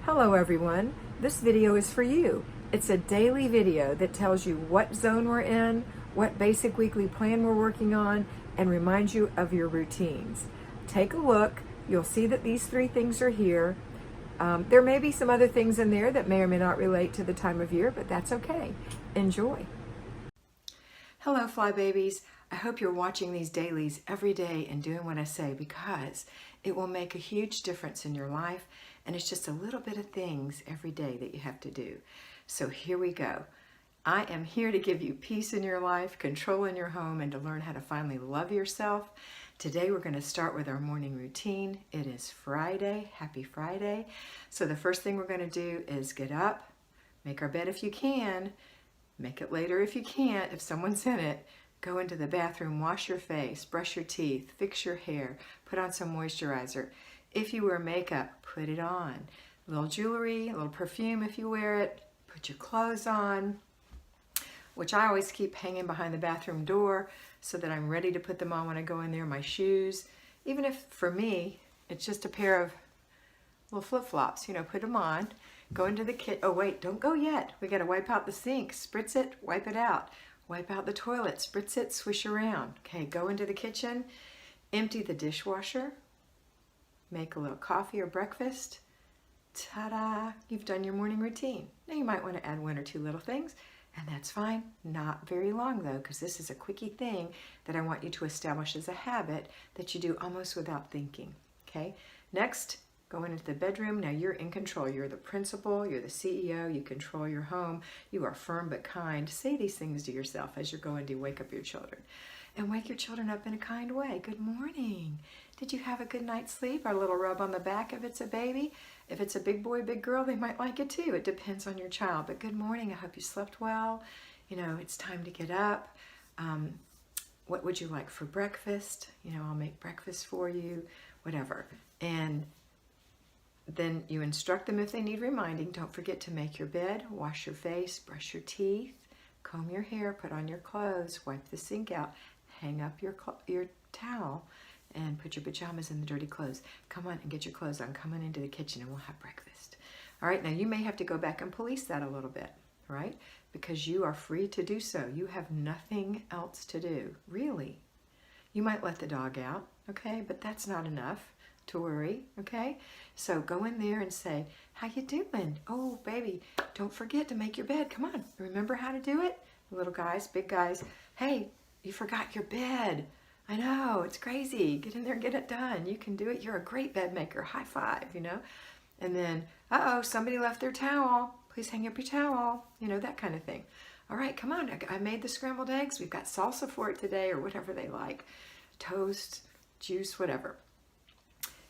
Hello everyone, this video is for you. It's a daily video that tells you what zone we're in, what basic weekly plan we're working on, and reminds you of your routines. Take a look, you'll see that these three things are here. There may be some other things in there that may or may not relate to the time of year, but that's okay. Enjoy. Hello Fly Babies. I hope you're watching these dailies every day and doing what I say, because it will make a huge difference in your life, and it's just a little bit of things every day that you have to do. So here we go. I am here to give you peace in your life, control in your home, and to learn how to finally love yourself. Today we're going to start with our morning routine. It is Friday. Happy Friday. So the first thing we're going to do is get up, make our bed if you can, make it later if you can't, if someone's in it. Go into the bathroom, wash your face, brush your teeth, fix your hair, put on some moisturizer. If you wear makeup, put it on. A little jewelry, a little perfume if you wear it. Put your clothes on, which I always keep hanging behind the bathroom door so that I'm ready to put them on when I go in there. My shoes, even if for me, it's just a pair of little flip-flops, put them on. Go into the kitchen. Oh wait, don't go yet. We got to wipe out the sink, spritz it, wipe it out. Wipe out the toilet, spritz it, swish around. Okay, go into the kitchen, empty the dishwasher, make a little coffee or breakfast. Ta-da! You've done your morning routine. Now you might want to add one or two little things, and that's fine. Not very long though, because this is a quickie thing that I want you to establish as a habit that you do almost without thinking. Okay, next, going into the bedroom. Now you're in control. You're the principal, you're the CEO, you control your home, you are firm but kind. Say these things to yourself as you're going to wake up your children. And wake your children up in a kind way. Good morning. Did you have a good night's sleep? A little rub on the back if it's a baby. If it's a big boy, big girl, they might like it too. It depends on your child. But good morning. I hope you slept well. It's time to get up. What would you like for breakfast? I'll make breakfast for you, whatever. And then you instruct them if they need reminding. Don't forget to make your bed, wash your face, brush your teeth, comb your hair, put on your clothes, wipe the sink out, hang up your towel, and put your pajamas in the dirty clothes. Come on and get your clothes on. Come on into the kitchen and we'll have breakfast. All right, now you may have to go back and police that a little bit, right? Because you are free to do so. You have nothing else to do, really. You might let the dog out, okay? But that's not enough to worry, okay? So go in there and say, how you doing? Oh, baby, don't forget to make your bed. Come on, remember how to do it? Little guys, big guys, hey, you forgot your bed. I know, it's crazy. Get in there and get it done. You can do it. You're a great bed maker. High five, And then, uh-oh, somebody left their towel. Please hang up your towel. That kind of thing. All right, come on. I made the scrambled eggs. We've got salsa for it today, or whatever they like. Toast, juice, whatever.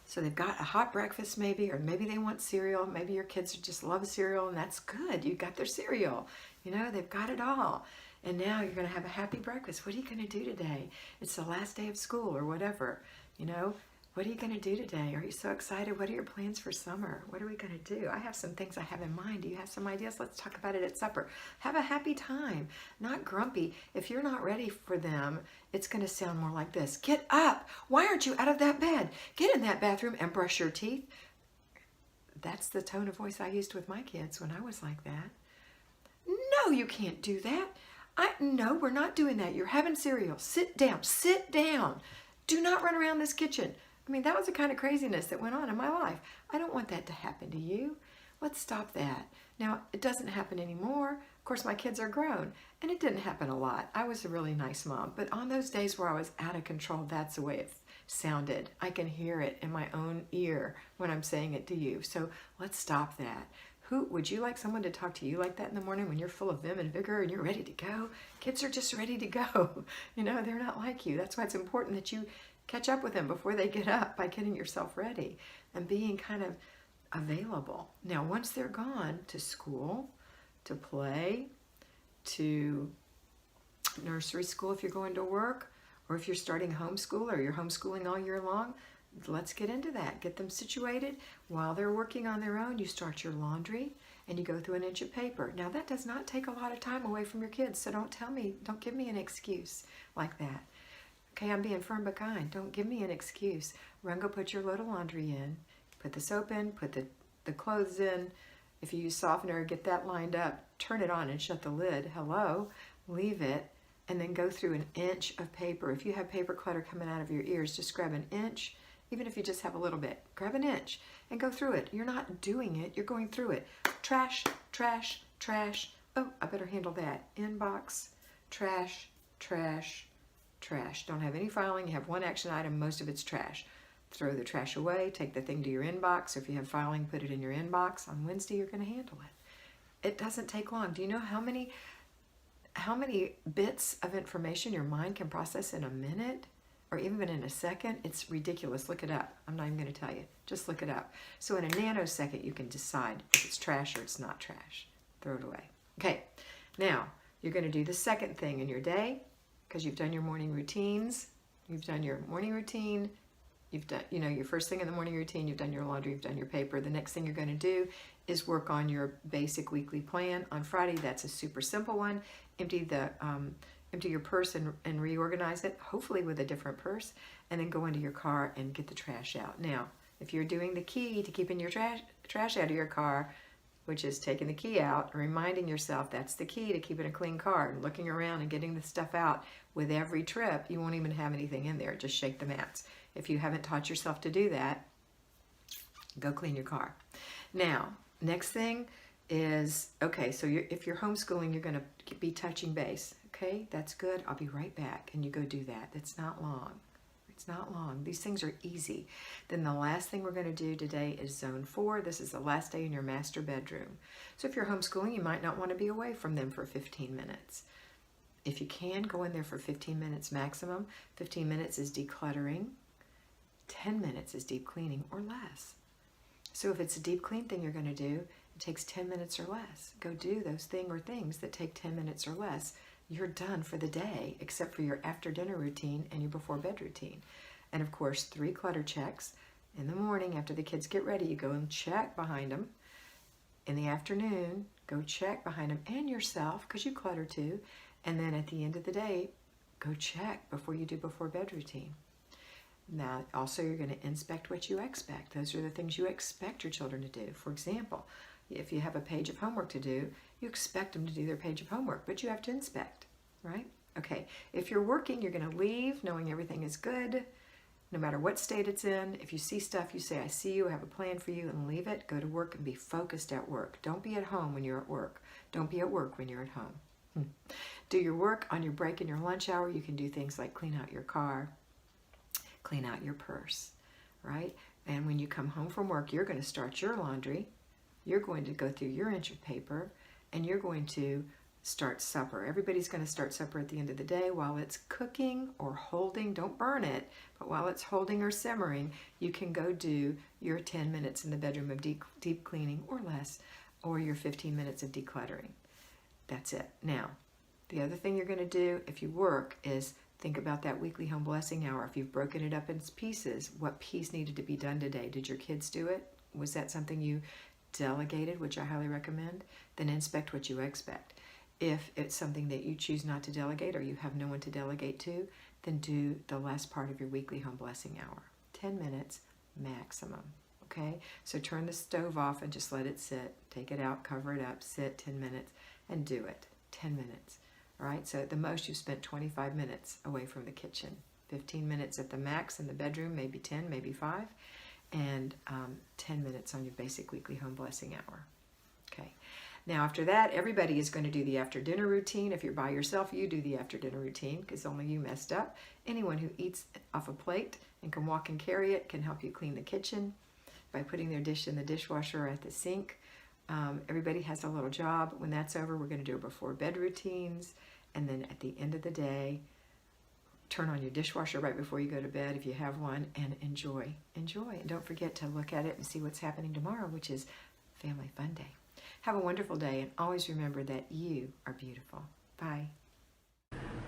So they've got a hot breakfast maybe, or maybe they want cereal. Maybe your kids just love cereal, and that's good. You got their cereal. They've got it all. And now you're going to have a happy breakfast. What are you going to do today? It's the last day of school or whatever. What are you going to do today? Are you so excited? What are your plans for summer? What are we going to do? I have some things I have in mind. Do you have some ideas? Let's talk about it at supper. Have a happy time, not grumpy. If you're not ready for them, it's going to sound more like this. Get up. Why aren't you out of that bed? Get in that bathroom and brush your teeth. That's the tone of voice I used with my kids when I was like that. No, you can't do that. No, we're not doing that. You're having cereal. Sit down. Sit down. Do not run around this kitchen. That was the kind of craziness that went on in my life. I don't want that to happen to you. Let's stop that. Now, it doesn't happen anymore. Of course, my kids are grown, and it didn't happen a lot. I was a really nice mom, but on those days where I was out of control, that's the way it sounded. I can hear it in my own ear when I'm saying it to you. So let's stop that. Would you like someone to talk to you like that in the morning when you're full of vim and vigor and you're ready to go? Kids are just ready to go. They're not like you. That's why it's important that you catch up with them before they get up by getting yourself ready and being kind of available. Now, once they're gone to school, to play, to nursery school if you're going to work, or if you're starting homeschool or you're homeschooling all year long, let's get into that. Get them situated. While they're working on their own, you start your laundry and you go through an inch of paper. Now, that does not take a lot of time away from your kids, so don't give me an excuse like that. Okay, I'm being firm but kind. Don't give me an excuse. Run, go put your load of laundry in. Put the soap in, put the the clothes in. If you use softener, get that lined up, turn it on and shut the lid. Hello, leave it, and then go through an inch of paper. If you have paper clutter coming out of your ears, just grab an inch. Even if you just have a little bit, grab an inch and go through it. You're not doing it, you're going through it. Trash, trash, trash. Oh, I better handle that. Inbox, trash, trash, trash. Don't have any filing, you have one action item, most of it's trash. Throw the trash away, take the thing to your inbox. If you have filing, put it in your inbox. On Wednesday, you're gonna handle it. It doesn't take long. Do you know how many bits of information your mind can process in a minute? Or even in a second? It's ridiculous. Look it up. I'm not even going to tell you. Just look it up. So in a nanosecond, you can decide if it's trash or it's not trash. Throw it away. Okay, now you're going to do the second thing in your day, because you've done your morning routines. You've done your morning routine. You've done, your first thing in the morning routine. You've done your laundry. You've done your paper. The next thing you're going to do is work on your basic weekly plan. On Friday, that's a super simple one. Empty your purse and reorganize it, hopefully with a different purse, and then go into your car and get the trash out. Now, if you're doing the key to keeping your trash out of your car, which is taking the key out and reminding yourself that's the key to keeping a clean car, and looking around and getting the stuff out with every trip, you won't even have anything in there. Just shake the mats. If you haven't taught yourself to do that, go clean your car. Now, next thing is, okay, so if you're homeschooling, you're going to be touching base. Okay, that's good. I'll be right back. And you go do that. It's not long. It's not long. These things are easy. Then the last thing we're going to do today is zone 4. This is the last day in your master bedroom. So if you're homeschooling, you might not want to be away from them for 15 minutes. If you can, go in there for 15 minutes maximum. 15 minutes is decluttering. 10 minutes is deep cleaning or less. So if it's a deep clean thing you're going to do, it takes 10 minutes or less. Go do those things that take 10 minutes or less. You're done for the day, except for your after dinner routine and your before bed routine. And of course, 3 clutter checks. In the morning, after the kids get ready, you go and check behind them. In the afternoon, go check behind them and yourself, because you clutter too. And then at the end of the day, go check before you do before bed routine. Now, also, you're going to inspect what you expect. Those are the things you expect your children to do. For example, if you have a page of homework to do, you expect them to do their page of homework, but you have to inspect, right? Okay, if you're working, you're going to leave knowing everything is good, no matter what state it's in. If you see stuff, you say, I see you, I have a plan for you, and leave it. Go to work and be focused at work. Don't be at home when you're at work. Don't be at work when you're at home. Do your work on your break and your lunch hour. You can do things like clean out your car, clean out your purse, right? And when you come home from work, you're going to start your laundry. You're going to go through your inch of paper, and you're going to start supper. Everybody's going to start supper at the end of the day while it's cooking or holding. Don't burn it, but while it's holding or simmering, you can go do your 10 minutes in the bedroom of deep cleaning or less, or your 15 minutes of decluttering. That's it. Now, the other thing you're going to do if you work is think about that weekly home blessing hour. If you've broken it up in pieces, what piece needed to be done today? Did your kids do it? Was that something you delegated, which I highly recommend? Then inspect what you expect. If it's something that you choose not to delegate or you have no one to delegate to, then do the last part of your weekly home blessing hour. 10 minutes maximum, okay? So turn the stove off and just let it sit. Take it out, cover it up, sit 10 minutes, and do it. 10 minutes, all right? So at the most, you've spent 25 minutes away from the kitchen. 15 minutes at the max in the bedroom, maybe 10, maybe 5. And 10 minutes on your basic weekly home blessing hour. Okay. Now after that, everybody is going to do the after dinner routine. If you're by yourself, you do the after dinner routine because only you messed up. Anyone who eats off a plate and can walk and carry it can help you clean the kitchen by putting their dish in the dishwasher or at the sink. Everybody has a little job. When that's over, we're going to do before bed routines. And then at the end of the day, turn on your dishwasher right before you go to bed if you have one, and enjoy. And don't forget to look at it and see what's happening tomorrow, which is Family Fun Day. Have a wonderful day, and always remember that you are beautiful. Bye.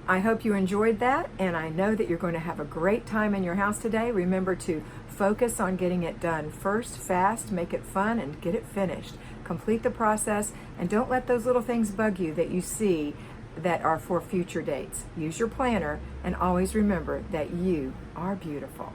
I hope you enjoyed that, and I know that you're going to have a great time in your house today. Remember to focus on getting it done first, fast, make it fun, and get it finished. Complete the process, and don't let those little things bug you that you see that are for future dates. Use your planner, and always remember that you are beautiful.